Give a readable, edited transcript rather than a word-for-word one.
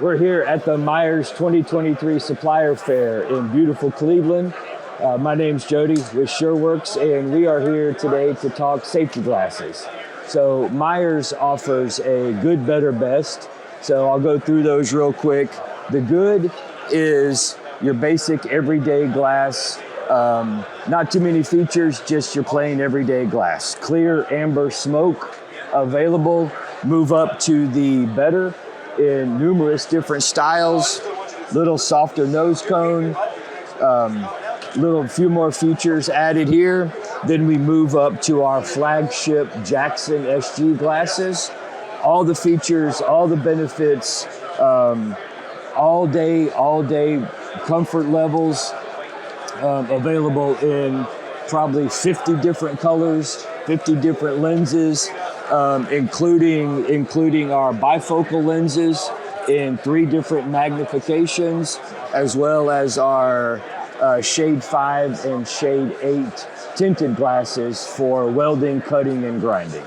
We're here at the Myers 2023 Supplier Fair in beautiful Cleveland. My name's Jody with Surwerx, and we are here today to talk safety glasses. So Myers offers a good, better, best. So I'll go through those real quick. The good is your basic everyday glass. Not too many features, just your plain everyday glass. Clear amber smoke available. Move up to the better in numerous different styles. Little softer nose cone. Few more features added here. Then we move up to our flagship Jackson SG glasses. All the features, all the benefits, all day comfort levels, available in probably 50 different colors, 50 different lenses, including our bifocal lenses in 3 different magnifications, as well as our shade 5 and shade 8 tinted glasses for welding, cutting, and grinding.